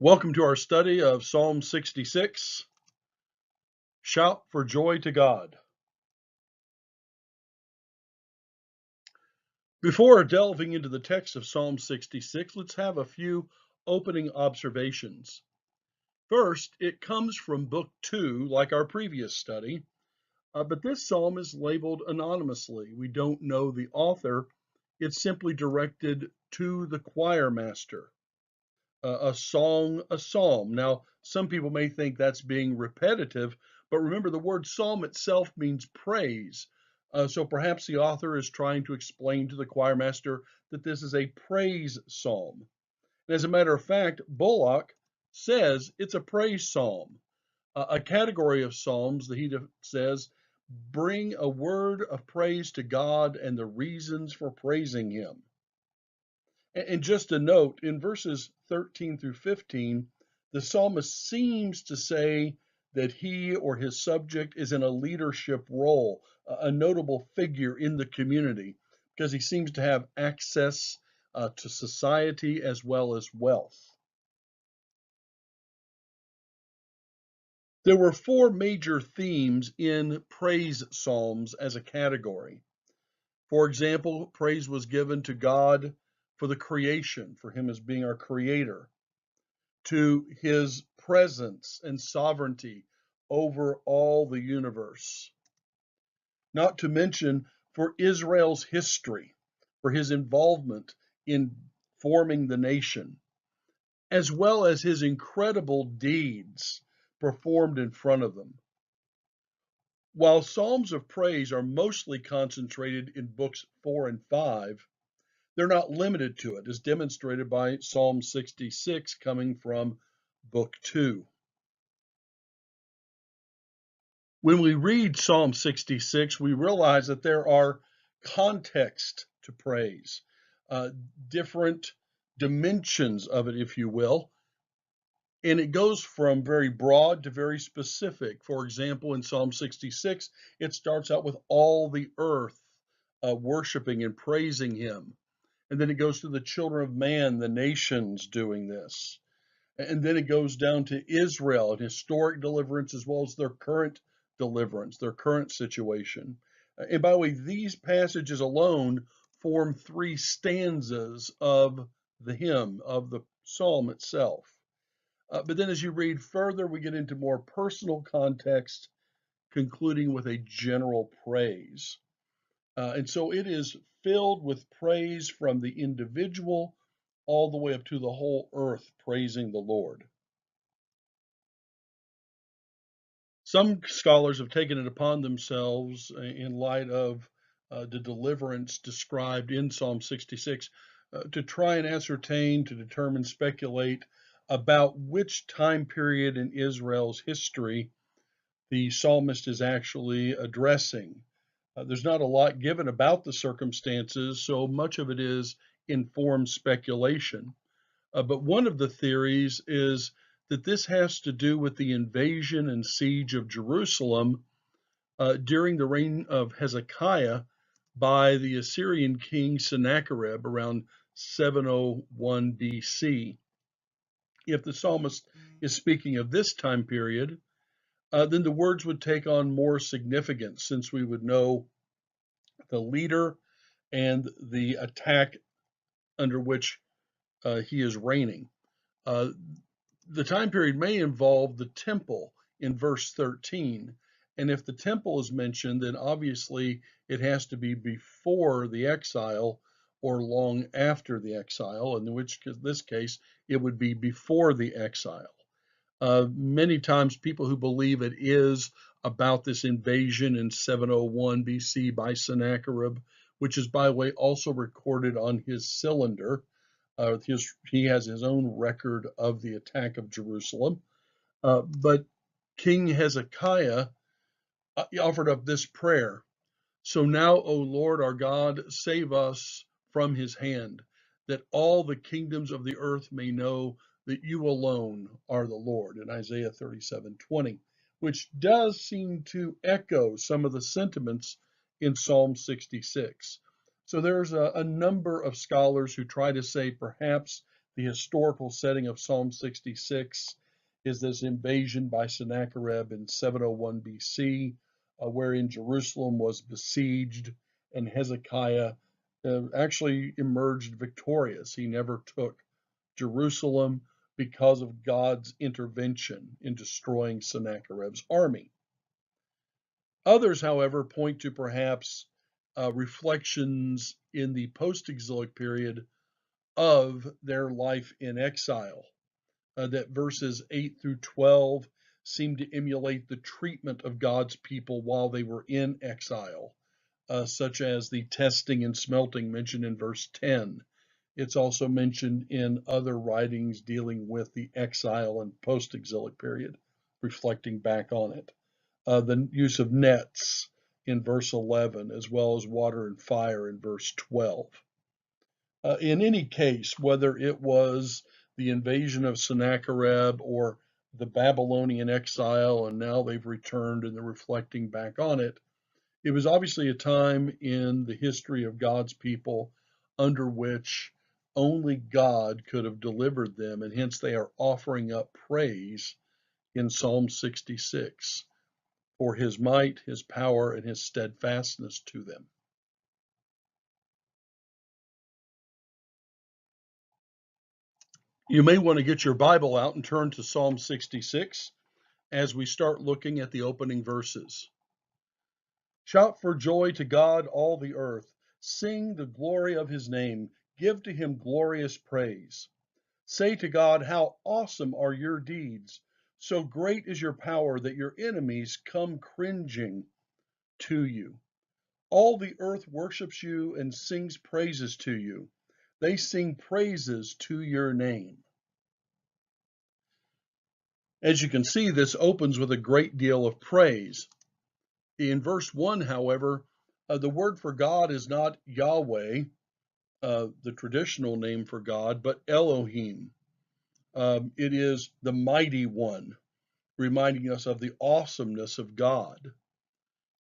Welcome to our study of Psalm 66. Shout for joy to God. Before delving into the text of Psalm 66, let's have a few opening observations. First, it comes from Book 2, like our previous study, but this psalm is labeled anonymously. We don't know the author. It's simply directed to the choir master. A song, a psalm. Now, some people may think that's being repetitive, but remember the word psalm itself means praise. So perhaps the author is trying to explain to the choir master that this is a praise psalm. And as a matter of fact, Bullock says it's a praise psalm, a category of psalms that he says bring a word of praise to God and the reasons for praising him. And just a note, in verses 13 through 15, the psalmist seems to say that he or his subject is in a leadership role, a notable figure in the community, because he seems to have access to society as well as wealth. There were four major themes in praise psalms as a category. For example, praise was given to God for the creation, for him as being our creator, to his presence and sovereignty over all the universe. Not to mention for Israel's history, for his involvement in forming the nation, as well as his incredible deeds performed in front of them. While Psalms of praise are mostly concentrated in books 4 and 5, they're not limited to it, as demonstrated by Psalm 66 coming from Book 2. When we read Psalm 66, we realize that there are context to praise, different dimensions of it, if you will, and it goes from very broad to very specific. For example, in Psalm 66, it starts out with all the earth worshiping and praising him. And then it goes to the children of man, the nations doing this. And then it goes down to Israel and historic deliverance as well as their current deliverance, their current situation. And by the way, these passages alone form three stanzas of the hymn, of the psalm itself. But then as you read further, we get into more personal context, concluding with a general praise. And so it is filled with praise from the individual all the way up to the whole earth praising the Lord. Some scholars have taken it upon themselves in light of the deliverance described in Psalm 66 to try and ascertain, to determine, speculate about which time period in Israel's history the psalmist is actually addressing. There's not a lot given about the circumstances, so much of it is informed speculation. But one of the theories is that this has to do with the invasion and siege of Jerusalem during the reign of Hezekiah by the Assyrian king Sennacherib around 701 BC. If the psalmist is speaking of this time period, then the words would take on more significance since we would know the leader and the attack under which he is reigning. Uh, the time period may involve the temple in verse 13. And if the temple is mentioned, then obviously it has to be before the exile or long after the exile, in which this case it would be before the exile. Many times people who believe it is about this invasion in 701 BC by Sennacherib, which is, by the way, also recorded on his cylinder. He has his own record of the attack of Jerusalem. But King Hezekiah offered up this prayer. So now, O Lord our God, save us from his hand, that all the kingdoms of the earth may know that you alone are the Lord, in Isaiah 37:20, which does seem to echo some of the sentiments in Psalm 66. So there's a number of scholars who try to say perhaps The historical setting of Psalm 66 is this invasion by Sennacherib in 701 BC, wherein Jerusalem was besieged and Hezekiah actually emerged victorious. He never took Jerusalem because of God's intervention in destroying Sennacherib's army. Others, however, point to perhaps reflections in the post-exilic period of their life in exile, that verses 8 through 12 seem to emulate the treatment of God's people while they were in exile, such as the testing and smelting mentioned in verse 10. It's also mentioned in other writings dealing with the exile and post-exilic period, reflecting back on it. The use of nets in verse 11, as well as water and fire in verse 12. In any case, whether it was the invasion of Sennacherib or the Babylonian exile, and now they've returned and they're reflecting back on it, it was obviously a time in the history of God's people under which only God could have delivered them, and hence they are offering up praise in Psalm 66 for his might, his power, and his steadfastness to them. You may want to get your Bible out and turn to Psalm 66 as we start looking at the opening verses. Shout for joy to God, all the earth. Sing the glory of his name. Give to him glorious praise. Say to God, how awesome are your deeds. So great is your power that your enemies come cringing to you. All the earth worships you and sings praises to you. They sing praises to your name. As you can see, this opens with a great deal of praise. In verse 1, however, the word for God is not Yahweh, the traditional name for God, but Elohim. It is the mighty one, reminding us of the awesomeness of God.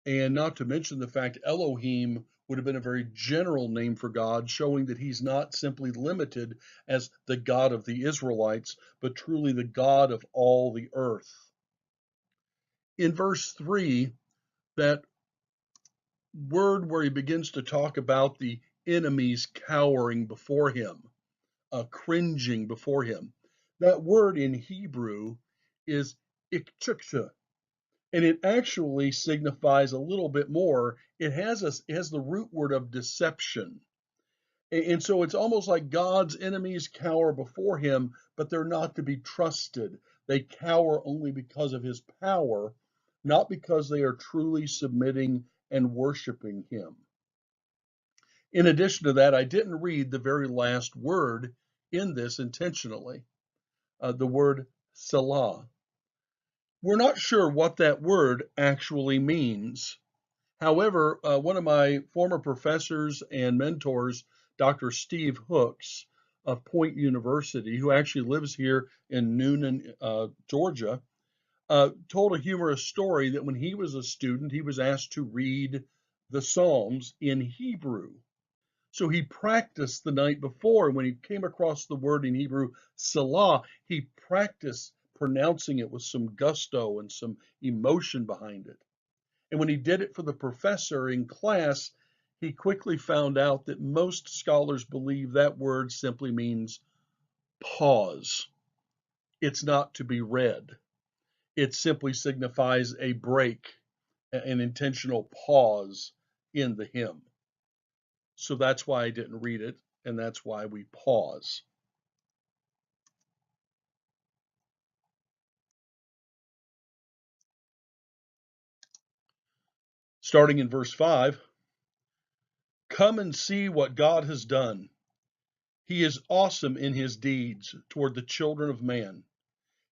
And not to mention the fact Elohim would have been a very general name for God, showing that he's not simply limited as the God of the Israelites, but truly the God of all the earth. In verse 3, that word where he begins to talk about the enemies cowering before him, cringing before him. That word in Hebrew is ikchuksha, and it actually signifies a little bit more. It has the root word of deception. And so it's almost like God's enemies cower before him, but they're not to be trusted. They cower only because of his power, not because they are truly submitting and worshiping him. In addition to that, I didn't read the very last word in this intentionally, the word Selah. We're not sure what that word actually means. However, one of my former professors and mentors, Dr. Steve Hooks of Point University, who actually lives here in Noonan, Georgia, told a humorous story that when he was a student, he was asked to read the Psalms in Hebrew. So he practiced the night before, and when he came across the word in Hebrew, Selah, he practiced pronouncing it with some gusto and some emotion behind it. And when he did it for the professor in class, he quickly found out that most scholars believe that word simply means pause. It's not to be read. It simply signifies a break, an intentional pause in the hymn. So that's why I didn't read it, and that's why we pause. Starting in verse 5, come and see what God has done. He is awesome in his deeds toward the children of man.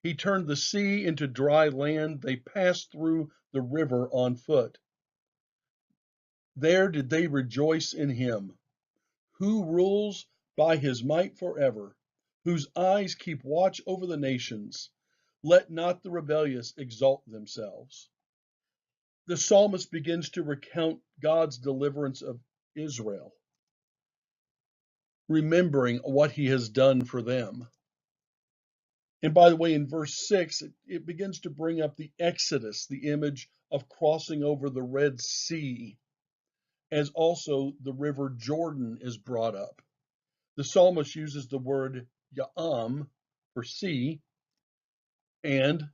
He turned the sea into dry land. They passed through the river on foot. There did they rejoice in him, who rules by his might forever, whose eyes keep watch over the nations. Let not the rebellious exalt themselves. The psalmist begins to recount God's deliverance of Israel. remembering what he has done for them. And by the way, in verse 6, it begins to bring up the Exodus, the image of crossing over the Red Sea, as also the river Jordan is brought up. The psalmist uses the word Ya'am for sea and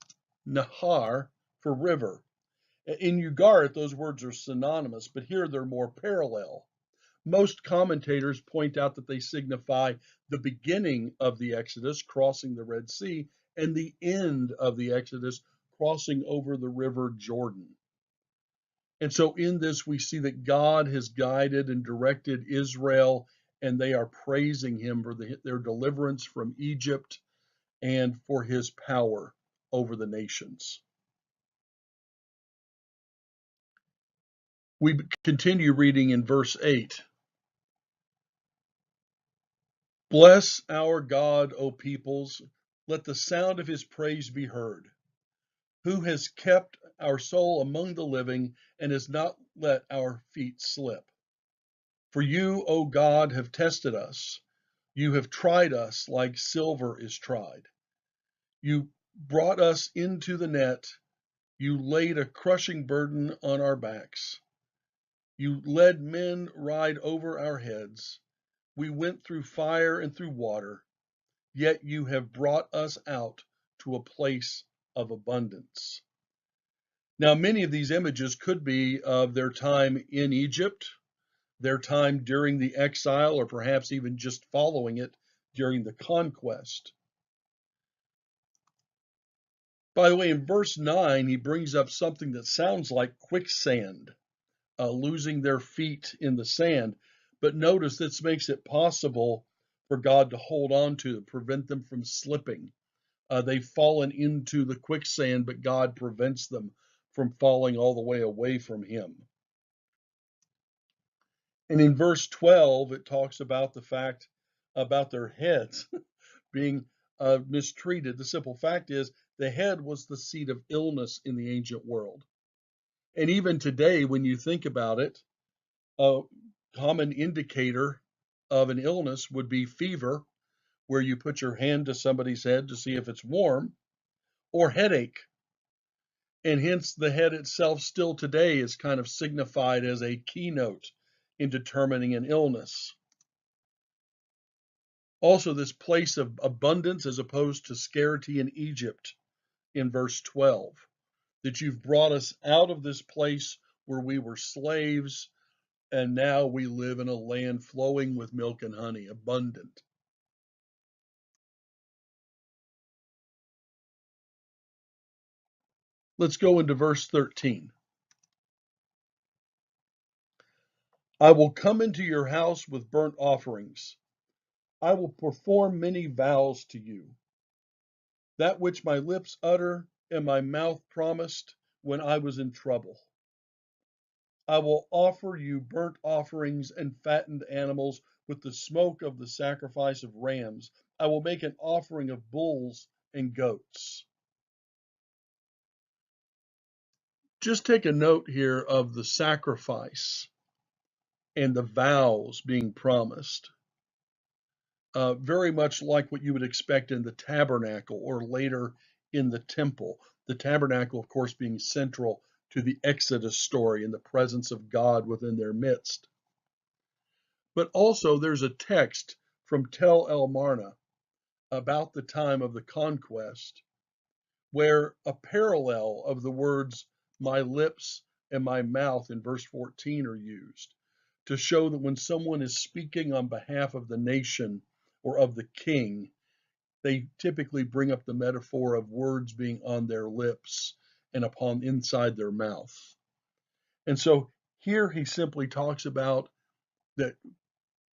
Nahar for river. In Ugarit, those words are synonymous, but here they're more parallel. Most commentators point out that they signify the beginning of the Exodus, crossing the Red Sea, and the end of the Exodus, crossing over the river Jordan. And so in this, we see that God has guided and directed Israel, and they are praising him for their deliverance from Egypt and for his power over the nations. We continue reading in verse 8. Bless our God, O peoples. Let the sound of his praise be heard. Who has kept our soul among the living and has not let our feet slip. For you, O God, have tested us. You have tried us like silver is tried. You brought us into the net. You laid a crushing burden on our backs. You led men ride over our heads. We went through fire and through water, yet you have brought us out to a place of abundance. Now, many of these images could be of their time in Egypt, their time during the exile, or perhaps even just following it during the conquest. By the way, in verse 9, he brings up something that sounds like quicksand, losing their feet in the sand. But notice this makes it possible for God to hold on to them, prevent them from slipping. They've fallen into the quicksand, but God prevents them from falling all the way away from him. And in verse 12, it talks about the fact about their heads being mistreated. The simple fact is the head was the seat of illness in the ancient world. And even today, when you think about it, a common indicator of an illness would be fever, where you put your hand to somebody's head to see if it's warm, or headache. And hence the head itself still today is kind of signified as a keynote in determining an illness. Also, this place of abundance as opposed to scarcity in Egypt in verse 12, that you've brought us out of this place where we were slaves, and now we live in a land flowing with milk and honey, abundant. Let's go into verse 13. I will come into your house with burnt offerings. I will perform many vows to you. That which my lips utter and my mouth promised when I was in trouble. I will offer you burnt offerings and fattened animals with the smoke of the sacrifice of rams. I will make an offering of bulls and goats. Just take a note here of the sacrifice and the vows being promised. Very much like what you would expect in the tabernacle or later in the temple. The tabernacle, of course, being central to the Exodus story and the presence of God within their midst. But also, there's a text from Tel El Marna about the time of the conquest where a parallel of the words my lips and my mouth in verse 14 are used to show that when someone is speaking on behalf of the nation or of the king, they typically bring up the metaphor of words being on their lips and upon inside their mouth. And so here he simply talks about that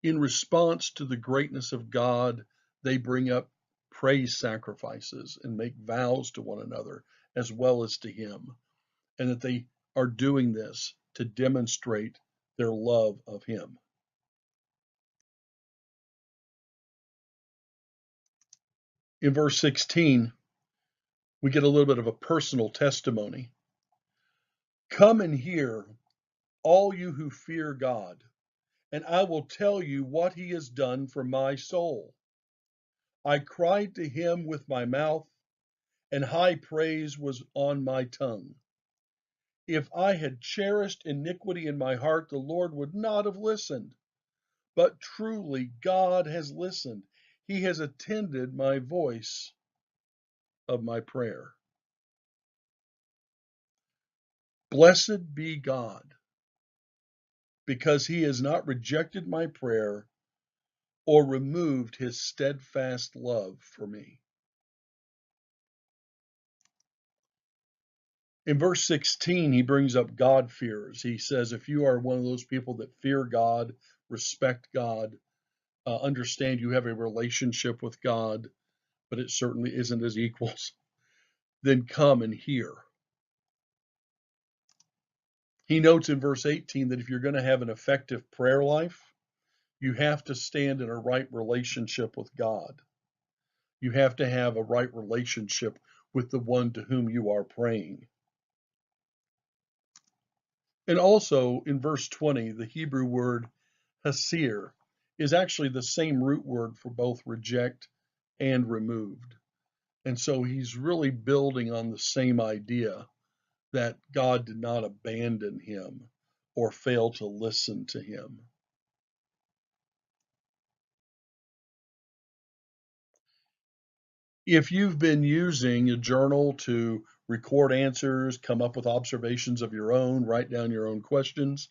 in response to the greatness of God, they bring up praise sacrifices and make vows to one another as well as to him, and that they are doing this to demonstrate their love of him. In verse 16, we get a little bit of a personal testimony. Come and hear, all you who fear God, and I will tell you what he has done for my soul. I cried to him with my mouth, and high praise was on my tongue. If I had cherished iniquity in my heart, the Lord would not have listened. But truly, God has listened. He has attended my voice of my prayer. Blessed be God, because he has not rejected my prayer or removed his steadfast love for me. In verse 16, he brings up God-fearers. He says, if you are one of those people that fear God, respect God, understand you have a relationship with God, but it certainly isn't as equals, then come and hear. He notes in verse 18 that if you're going to have an effective prayer life, you have to stand in a right relationship with God. You have to have a right relationship with the one to whom you are praying. And also in verse 20, the Hebrew word hasir is actually the same root word for both reject and removed. And so he's really building on the same idea that God did not abandon him or fail to listen to him. If you've been using a journal to record answers, come up with observations of your own, write down your own questions,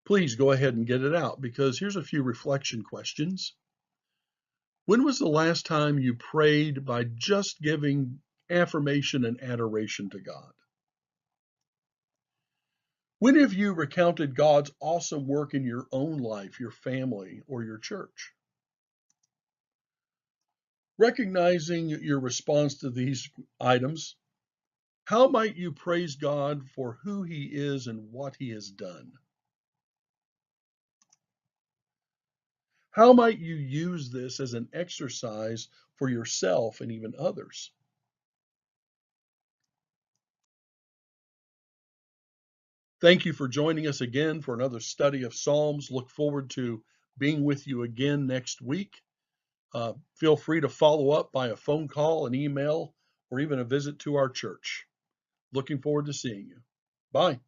please go ahead and get it out, because here's a few reflection questions. When was the last time you prayed by just giving affirmation and adoration to God? When have you recounted God's awesome work in your own life, your family, or your church? Recognizing your response to these items, how might you praise God for who he is and what he has done? How might you use this as an exercise for yourself and even others? Thank you for joining us again for another study of Psalms. Look forward to being with you again next week. Feel free to follow up by a phone call, an email, or even a visit to our church. Looking forward to seeing you. Bye.